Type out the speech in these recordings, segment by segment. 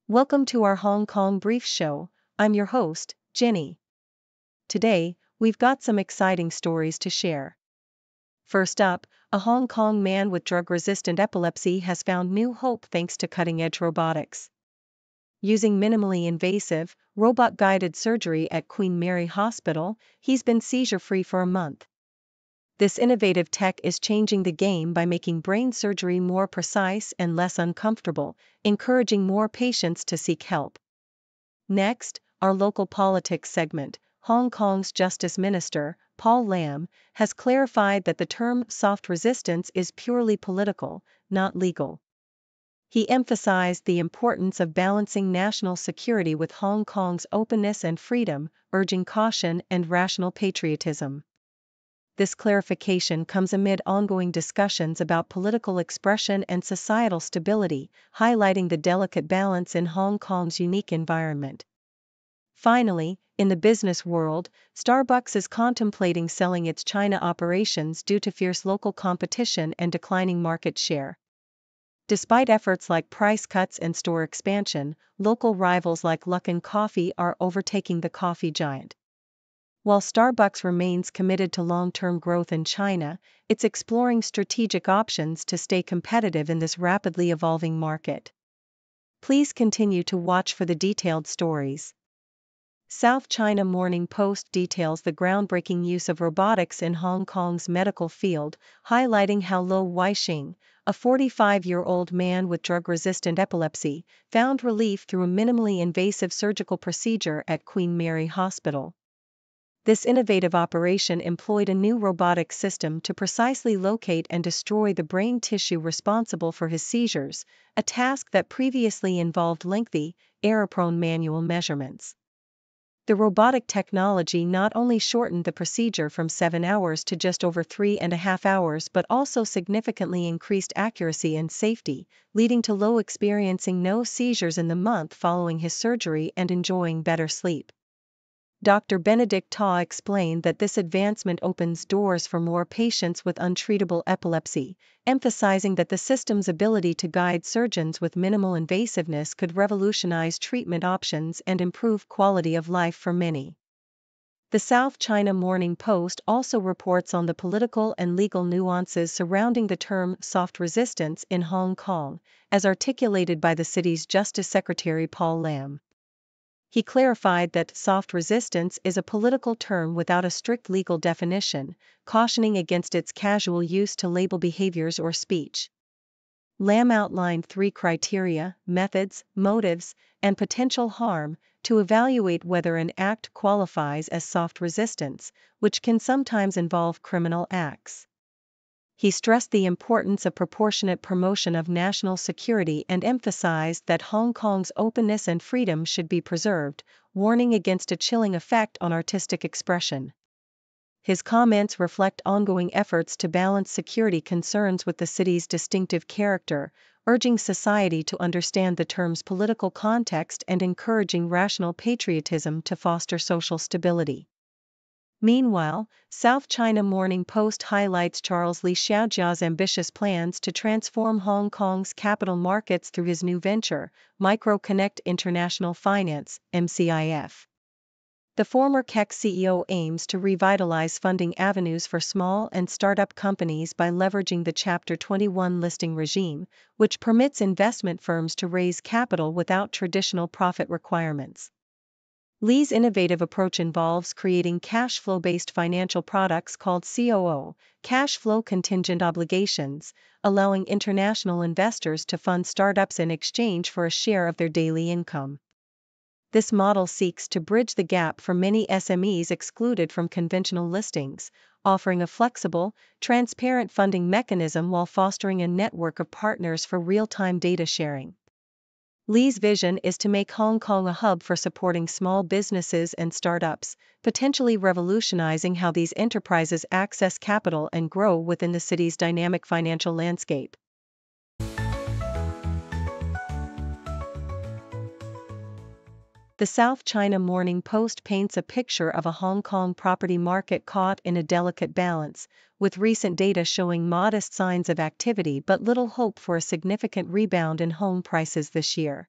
Welcome to our Hong Kong Brief Show. I'm your host, Jenny. Today, we've got some exciting stories to share. First up, a Hong Kong man with drug-resistant epilepsy has found new hope thanks to cutting-edge robotics. Using minimally invasive, robot-guided surgery at Queen Mary Hospital, he's been seizure-free for a month. This innovative tech is changing the game by making brain surgery more precise and less uncomfortable, encouraging more patients to seek help. Next, our local politics segment. Hong Kong's Justice Minister, Paul Lam, has clarified that the term soft resistance is purely political, not legal. He emphasized the importance of balancing national security with Hong Kong's openness and freedom, urging caution and rational patriotism. This clarification comes amid ongoing discussions about political expression and societal stability, highlighting the delicate balance in Hong Kong's unique environment. Finally, in the business world, Starbucks is contemplating selling its China operations due to fierce local competition and declining market share. Despite efforts like price cuts and store expansion, local rivals like Luckin Coffee are overtaking the coffee giant. While Starbucks remains committed to long-term growth in China, it's exploring strategic options to stay competitive in this rapidly evolving market. Please continue to watch for the detailed stories. South China Morning Post details the groundbreaking use of robotics in Hong Kong's medical field, highlighting how Lo Weixing, a 45-year-old man with drug-resistant epilepsy, found relief through a minimally invasive surgical procedure at Queen Mary Hospital. This innovative operation employed a new robotic system to precisely locate and destroy the brain tissue responsible for his seizures, a task that previously involved lengthy, error-prone manual measurements. The robotic technology not only shortened the procedure from 7 hours to just over 3.5 hours but also significantly increased accuracy and safety, leading to Lo experiencing no seizures in the month following his surgery and enjoying better sleep. Dr. Benedict Ta explained that this advancement opens doors for more patients with untreatable epilepsy, emphasizing that the system's ability to guide surgeons with minimal invasiveness could revolutionize treatment options and improve quality of life for many. The South China Morning Post also reports on the political and legal nuances surrounding the term soft resistance in Hong Kong, as articulated by the city's Justice Secretary Paul Lam. He clarified that soft resistance is a political term without a strict legal definition, cautioning against its casual use to label behaviors or speech. Lam outlined 3 criteria: methods, motives, and potential harm, to evaluate whether an act qualifies as soft resistance, which can sometimes involve criminal acts. He stressed the importance of proportionate promotion of national security and emphasized that Hong Kong's openness and freedom should be preserved, warning against a chilling effect on artistic expression. His comments reflect ongoing efforts to balance security concerns with the city's distinctive character, urging society to understand the term's political context and encouraging rational patriotism to foster social stability. Meanwhile, South China Morning Post highlights Charles Li Xiaojia's ambitious plans to transform Hong Kong's capital markets through his new venture, MicroConnect International Finance, MCIF. The former CEC CEO aims to revitalize funding avenues for small and startup companies by leveraging the Chapter 21 listing regime, which permits investment firms to raise capital without traditional profit requirements. Li's innovative approach involves creating cash flow-based financial products called COO, cash flow contingent obligations, allowing international investors to fund startups in exchange for a share of their daily income. This model seeks to bridge the gap for many SMEs excluded from conventional listings, offering a flexible, transparent funding mechanism while fostering a network of partners for real-time data sharing. Li's vision is to make Hong Kong a hub for supporting small businesses and startups, potentially revolutionizing how these enterprises access capital and grow within the city's dynamic financial landscape. The South China Morning Post paints a picture of a Hong Kong property market caught in a delicate balance, with recent data showing modest signs of activity but little hope for a significant rebound in home prices this year.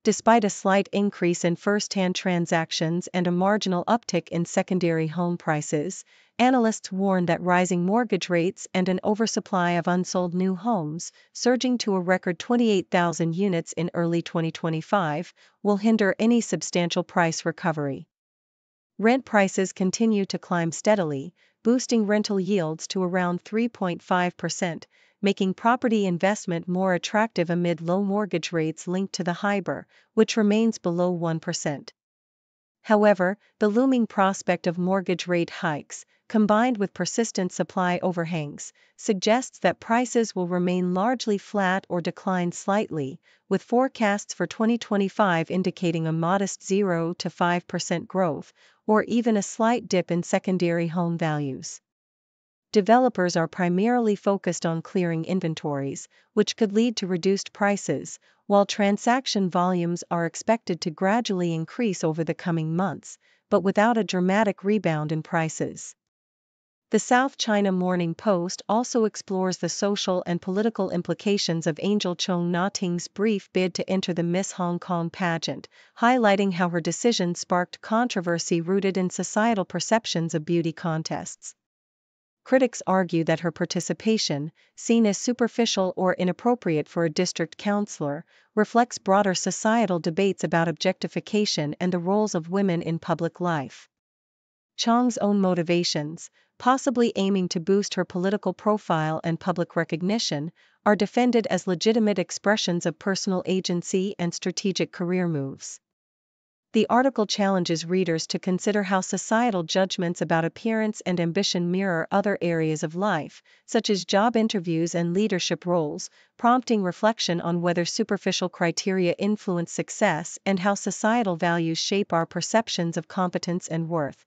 Despite a slight increase in first-hand transactions and a marginal uptick in secondary home prices, analysts warn that rising mortgage rates and an oversupply of unsold new homes, surging to a record 28,000 units in early 2025, will hinder any substantial price recovery. Rent prices continue to climb steadily, boosting rental yields to around 3.5%, making property investment more attractive amid low mortgage rates linked to the HIBOR, which remains below 1%. However, the looming prospect of mortgage rate hikes, combined with persistent supply overhangs, suggests that prices will remain largely flat or decline slightly, with forecasts for 2025 indicating a modest 0 to 5% growth, or even a slight dip in secondary home values. Developers are primarily focused on clearing inventories, which could lead to reduced prices, while transaction volumes are expected to gradually increase over the coming months, but without a dramatic rebound in prices. The South China Morning Post also explores the social and political implications of Angel Chung Na-Ting's brief bid to enter the Miss Hong Kong pageant, highlighting how her decision sparked controversy rooted in societal perceptions of beauty contests. Critics argue that her participation, seen as superficial or inappropriate for a district councillor, reflects broader societal debates about objectification and the roles of women in public life. Chong's own motivations, possibly aiming to boost her political profile and public recognition, are defended as legitimate expressions of personal agency and strategic career moves. The article challenges readers to consider how societal judgments about appearance and ambition mirror other areas of life, such as job interviews and leadership roles, prompting reflection on whether superficial criteria influence success and how societal values shape our perceptions of competence and worth.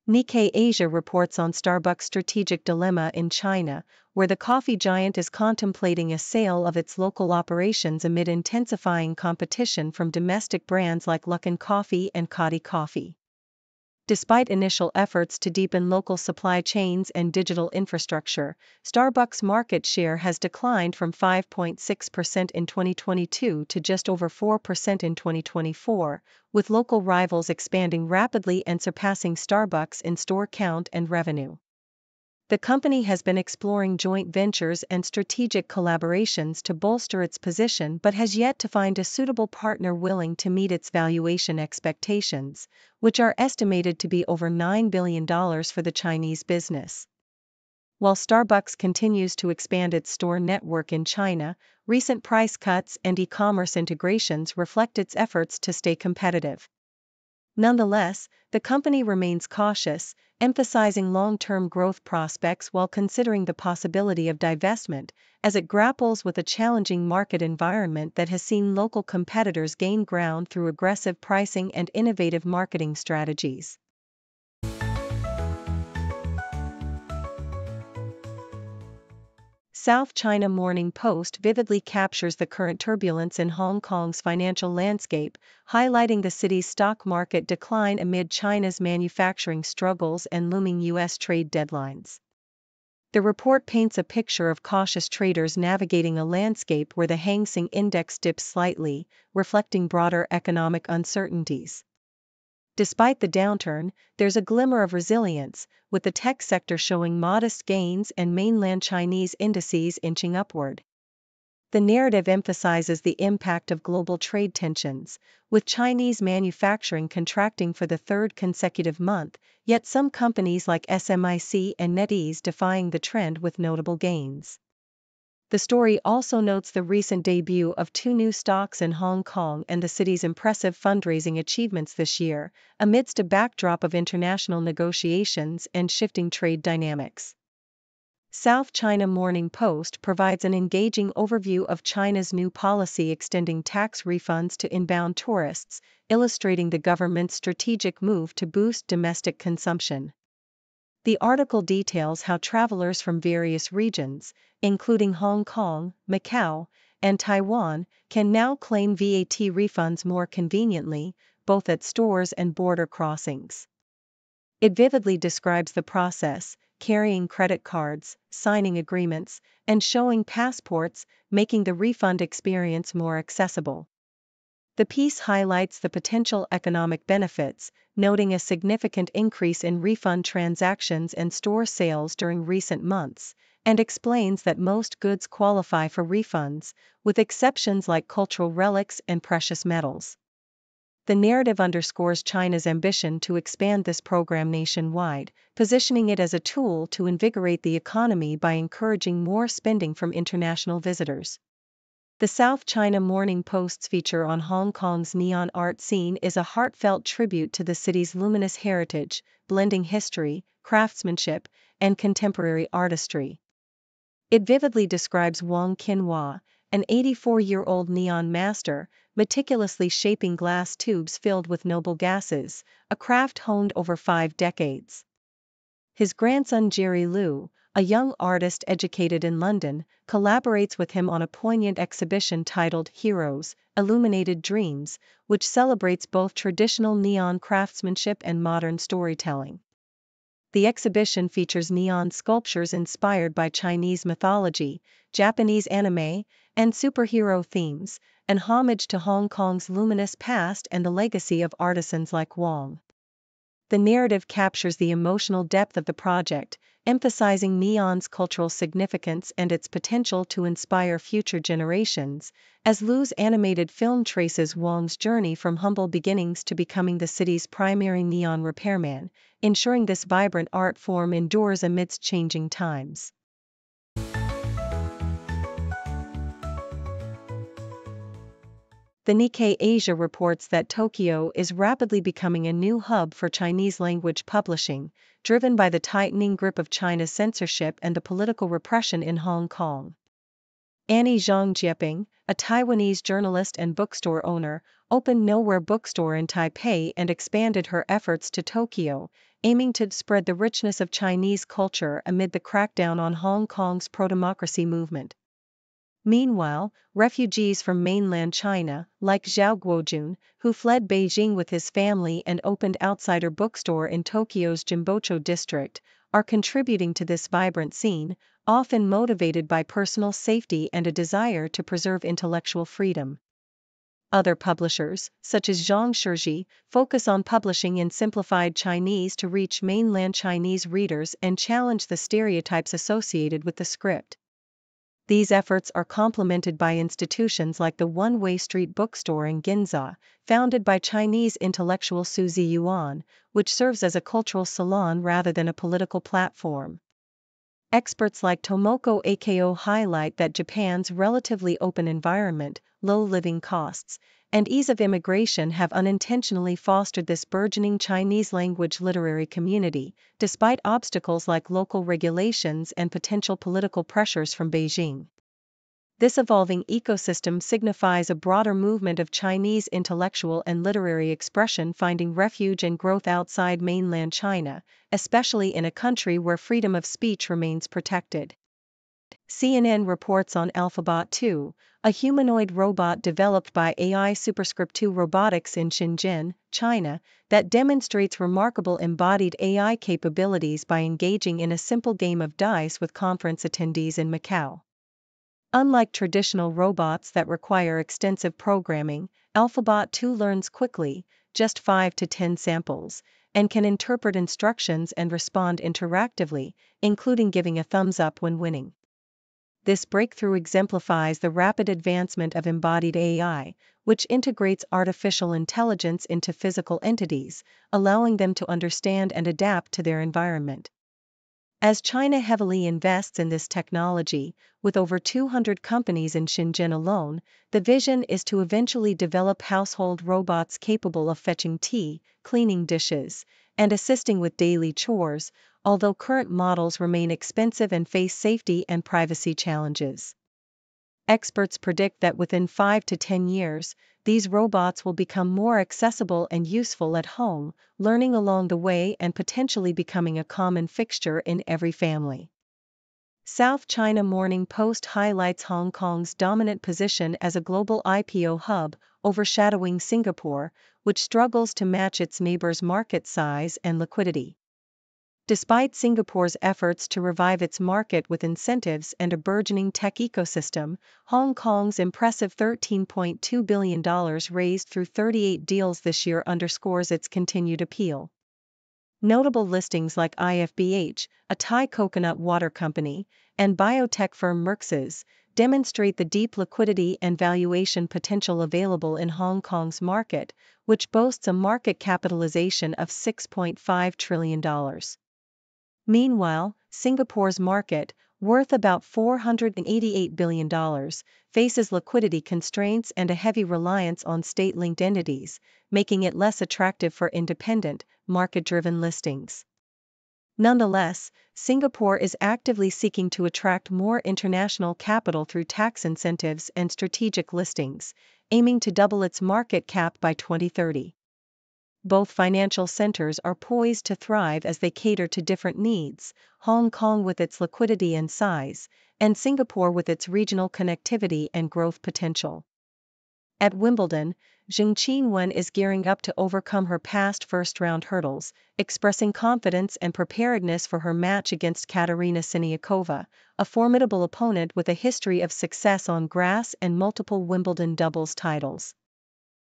Nikkei Asia reports on Starbucks' strategic dilemma in China, where the coffee giant is contemplating a sale of its local operations amid intensifying competition from domestic brands like Luckin Coffee and Coty Coffee. Despite initial efforts to deepen local supply chains and digital infrastructure, Starbucks' market share has declined from 5.6% in 2022 to just over 4% in 2024, with local rivals expanding rapidly and surpassing Starbucks in store count and revenue. The company has been exploring joint ventures and strategic collaborations to bolster its position but has yet to find a suitable partner willing to meet its valuation expectations, which are estimated to be over $9 billion for the Chinese business. While Starbucks continues to expand its store network in China, recent price cuts and e-commerce integrations reflect its efforts to stay competitive. Nonetheless, the company remains cautious, emphasizing long-term growth prospects while considering the possibility of divestment, as it grapples with a challenging market environment that has seen local competitors gain ground through aggressive pricing and innovative marketing strategies. South China Morning Post vividly captures the current turbulence in Hong Kong's financial landscape, highlighting the city's stock market decline amid China's manufacturing struggles and looming U.S. trade deadlines. The report paints a picture of cautious traders navigating a landscape where the Hang Seng Index dips slightly, reflecting broader economic uncertainties. Despite the downturn, there's a glimmer of resilience, with the tech sector showing modest gains and mainland Chinese indices inching upward. The narrative emphasizes the impact of global trade tensions, with Chinese manufacturing contracting for the third consecutive month, yet some companies like SMIC and NetEase defying the trend with notable gains. The story also notes the recent debut of two new stocks in Hong Kong and the city's impressive fundraising achievements this year, amidst a backdrop of international negotiations and shifting trade dynamics. South China Morning Post provides an engaging overview of China's new policy extending tax refunds to inbound tourists, illustrating the government's strategic move to boost domestic consumption. The article details how travelers from various regions, including Hong Kong, Macau, and Taiwan, can now claim VAT refunds more conveniently, both at stores and border crossings. It vividly describes the process, carrying credit cards, signing agreements, and showing passports, making the refund experience more accessible. The piece highlights the potential economic benefits, noting a significant increase in refund transactions and store sales during recent months, and explains that most goods qualify for refunds, with exceptions like cultural relics and precious metals. The narrative underscores China's ambition to expand this program nationwide, positioning it as a tool to invigorate the economy by encouraging more spending from international visitors. The South China Morning Post's feature on Hong Kong's neon art scene is a heartfelt tribute to the city's luminous heritage, blending history, craftsmanship, and contemporary artistry. It vividly describes Wang Qinhua, an 84-year-old neon master, meticulously shaping glass tubes filled with noble gases, a craft honed over 5 decades. His grandson Jerry Liu, a young artist educated in London, collaborates with him on a poignant exhibition titled Heroes, Illuminated Dreams, which celebrates both traditional neon craftsmanship and modern storytelling. The exhibition features neon sculptures inspired by Chinese mythology, Japanese anime, and superhero themes, an homage to Hong Kong's luminous past and the legacy of artisans like Wang. The narrative captures the emotional depth of the project, emphasizing neon's cultural significance and its potential to inspire future generations, as Liu's animated film traces Wang's journey from humble beginnings to becoming the city's primary neon repairman, ensuring this vibrant art form endures amidst changing times. The Nikkei Asia reports that Tokyo is rapidly becoming a new hub for Chinese-language publishing, driven by the tightening grip of China's censorship and the political repression in Hong Kong. Annie Zhang Jieping, a Taiwanese journalist and bookstore owner, opened Nowhere Bookstore in Taipei and expanded her efforts to Tokyo, aiming to spread the richness of Chinese culture amid the crackdown on Hong Kong's pro-democracy movement. Meanwhile, refugees from mainland China, like Zhao Guojun, who fled Beijing with his family and opened Outsider Bookstore in Tokyo's Jimbocho district, are contributing to this vibrant scene, often motivated by personal safety and a desire to preserve intellectual freedom. Other publishers, such as Zhang Shizhi, focus on publishing in simplified Chinese to reach mainland Chinese readers and challenge the stereotypes associated with the script. These efforts are complemented by institutions like the One-Way Street Bookstore in Ginza, founded by Chinese intellectual Su Ziyuan, which serves as a cultural salon rather than a political platform. Experts like Tomoko Ako highlight that Japan's relatively open environment, low living costs, and ease of immigration have unintentionally fostered this burgeoning Chinese-language literary community, despite obstacles like local regulations and potential political pressures from Beijing. This evolving ecosystem signifies a broader movement of Chinese intellectual and literary expression finding refuge and growth outside mainland China, especially in a country where freedom of speech remains protected. CNN reports on Alphabot 2, a humanoid robot developed by AI Superscript 2 Robotics in Shenzhen, China, that demonstrates remarkable embodied AI capabilities by engaging in a simple game of dice with conference attendees in Macau. Unlike traditional robots that require extensive programming, Alphabot 2 learns quickly, just 5 to 10 samples, and can interpret instructions and respond interactively, including giving a thumbs up when winning. This breakthrough exemplifies the rapid advancement of embodied AI, which integrates artificial intelligence into physical entities, allowing them to understand and adapt to their environment. As China heavily invests in this technology, with over 200 companies in Shenzhen alone, the vision is to eventually develop household robots capable of fetching tea, cleaning dishes, and assisting with daily chores, although current models remain expensive and face safety and privacy challenges. Experts predict that within 5 to 10 years, these robots will become more accessible and useful at home, learning along the way and potentially becoming a common fixture in every family. South China Morning Post highlights Hong Kong's dominant position as a global IPO hub, overshadowing Singapore, which struggles to match its neighbors' market size and liquidity. Despite Singapore's efforts to revive its market with incentives and a burgeoning tech ecosystem, Hong Kong's impressive $13.2 billion raised through 38 deals this year underscores its continued appeal. Notable listings like IFBH, a Thai coconut water company, and biotech firm Merck's demonstrate the deep liquidity and valuation potential available in Hong Kong's market, which boasts a market capitalization of $6.5 trillion. Meanwhile, Singapore's market, worth about $488 billion, faces liquidity constraints and a heavy reliance on state-linked entities, making it less attractive for independent, market-driven listings. Nonetheless, Singapore is actively seeking to attract more international capital through tax incentives and strategic listings, aiming to double its market cap by 2030. Both financial centers are poised to thrive as they cater to different needs, Hong Kong with its liquidity and size, and Singapore with its regional connectivity and growth potential. At Wimbledon, Zheng Qinwen is gearing up to overcome her past first-round hurdles, expressing confidence and preparedness for her match against Katerina Siniakova, a formidable opponent with a history of success on grass and multiple Wimbledon doubles titles.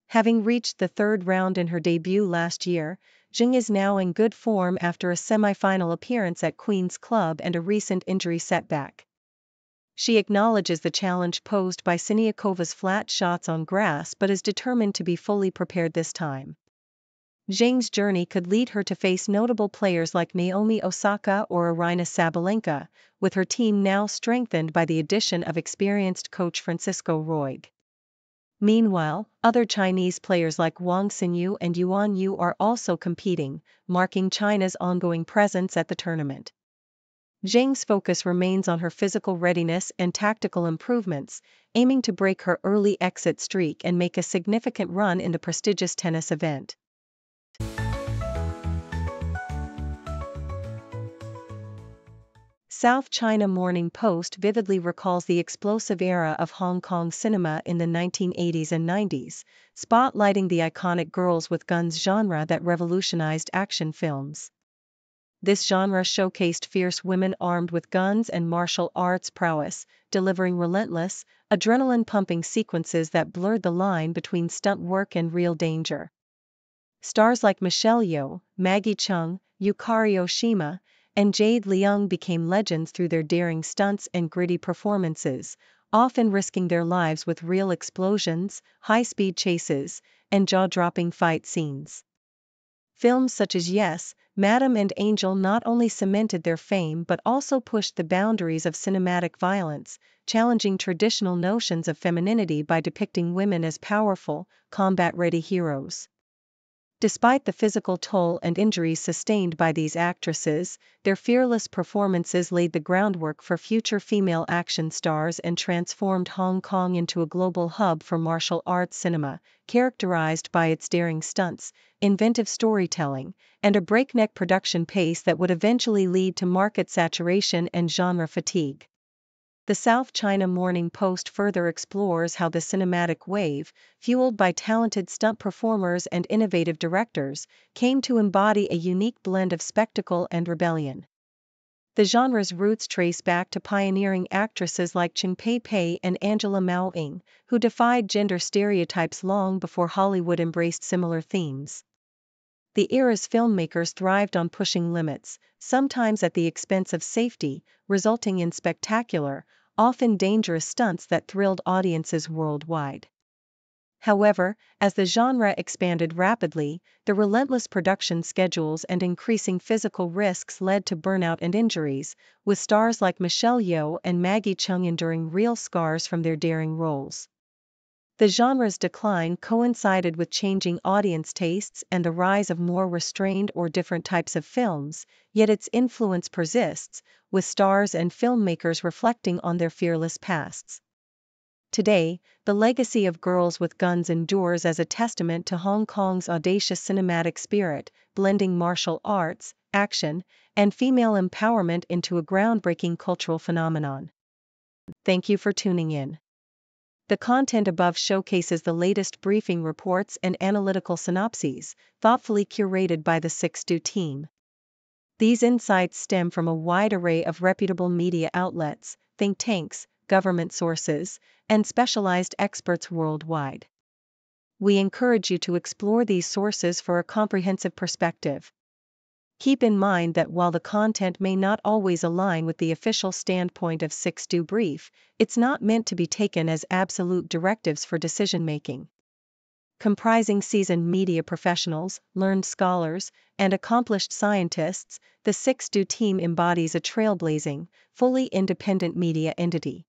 Having reached the third round in her debut last year, Zheng is now in good form after a semi-final appearance at Queen's Club and a recent injury setback. She acknowledges the challenge posed by Siniakova's flat shots on grass but is determined to be fully prepared this time. Zheng's journey could lead her to face notable players like Naomi Osaka or Aryna Sabalenka, with her team now strengthened by the addition of experienced coach Francisco Roig. Meanwhile, other Chinese players like Wang Xinyu and Yuan Yu are also competing, marking China's ongoing presence at the tournament. Zheng's focus remains on her physical readiness and tactical improvements, aiming to break her early exit streak and make a significant run in the prestigious tennis event. South China Morning Post vividly recalls the explosive era of Hong Kong cinema in the 1980s and 90s, spotlighting the iconic girls with guns genre that revolutionized action films. This genre showcased fierce women armed with guns and martial arts prowess, delivering relentless, adrenaline-pumping sequences that blurred the line between stunt work and real danger. Stars like Michelle Yeoh, Maggie Cheung, Yukari Oshima, and Jade Leung became legends through their daring stunts and gritty performances, often risking their lives with real explosions, high-speed chases, and jaw-dropping fight scenes. Films such as Yes, Madam and Angel not only cemented their fame but also pushed the boundaries of cinematic violence, challenging traditional notions of femininity by depicting women as powerful, combat-ready heroes. Despite the physical toll and injuries sustained by these actresses, their fearless performances laid the groundwork for future female action stars and transformed Hong Kong into a global hub for martial arts cinema, characterized by its daring stunts, inventive storytelling, and a breakneck production pace that would eventually lead to market saturation and genre fatigue. The South China Morning Post further explores how the cinematic wave, fueled by talented stunt performers and innovative directors, came to embody a unique blend of spectacle and rebellion. The genre's roots trace back to pioneering actresses like Cheng Pei and Angela Mao Ing, who defied gender stereotypes long before Hollywood embraced similar themes. The era's filmmakers thrived on pushing limits, sometimes at the expense of safety, resulting in spectacular, often dangerous stunts that thrilled audiences worldwide. However, as the genre expanded rapidly, the relentless production schedules and increasing physical risks led to burnout and injuries, with stars like Michelle Yeoh and Maggie Cheung enduring real scars from their daring roles. The genre's decline coincided with changing audience tastes and the rise of more restrained or different types of films, yet its influence persists, with stars and filmmakers reflecting on their fearless pasts. Today, the legacy of Girls with Guns endures as a testament to Hong Kong's audacious cinematic spirit, blending martial arts, action, and female empowerment into a groundbreaking cultural phenomenon. Thank you for tuning in. The content above showcases the latest briefing reports and analytical synopses, thoughtfully curated by the 6Do team. These insights stem from a wide array of reputable media outlets, think tanks, government sources, and specialized experts worldwide. We encourage you to explore these sources for a comprehensive perspective. Keep in mind that while the content may not always align with the official standpoint of 6Do Brief, it's not meant to be taken as absolute directives for decision-making. Comprising seasoned media professionals, learned scholars, and accomplished scientists, the 6Do team embodies a trailblazing, fully independent media entity.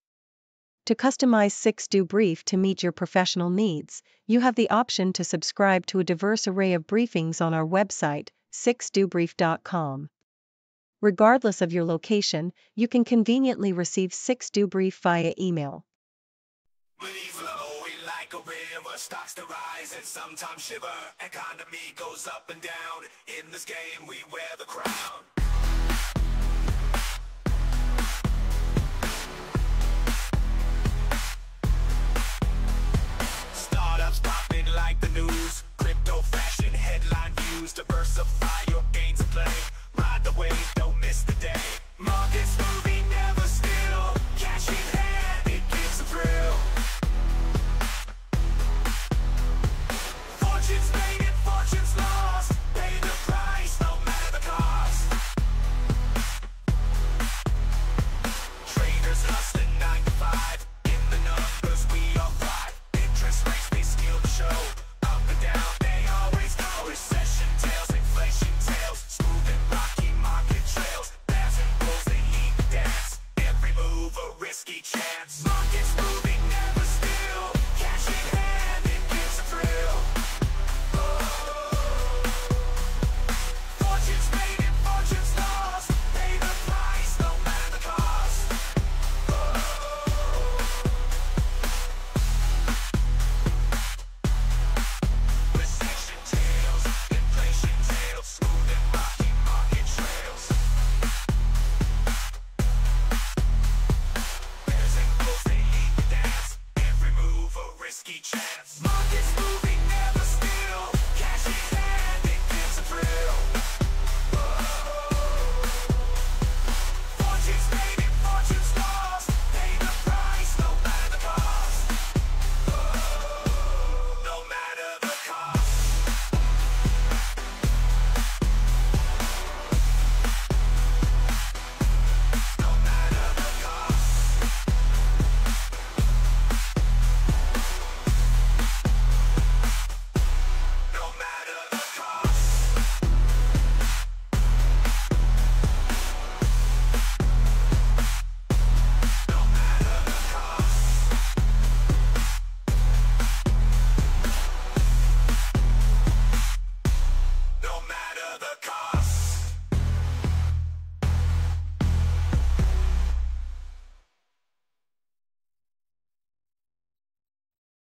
To customize 6Do Brief to meet your professional needs, you have the option to subscribe to a diverse array of briefings on our website, 6dobrief.com. Regardless of your location, you can conveniently receive 6Do Brief via email. Stocks to rise and sometimes shiver. Economy goes up and down. In this game we wear the crown. Startups popping like the news. Crypto fashion headline views. Diversify your gains of play. Ride the wave, don't miss the day. Markets moving, never still. Cash in hand, it gives a thrill. Fortunes made and fortunes lost. Pay the price, no matter the cost. Traders hustling 9 to 5. In the numbers we all thrive. Interest rates, they steal the show. Up and down, they always go. Recession tails, inflation tails. Smooth and rocky market trails. Bears and bulls, they lead the dance. Every move a risky chance. Markets moving, never still. Cash in hand, it gives a thrill. Fortunes made and fortunes lost. Pay the price, no matter the cost. Recession tails, inflation tails, smooth and rocky market trails. Bears and bulls, they lead the dance. Every move a risky chance.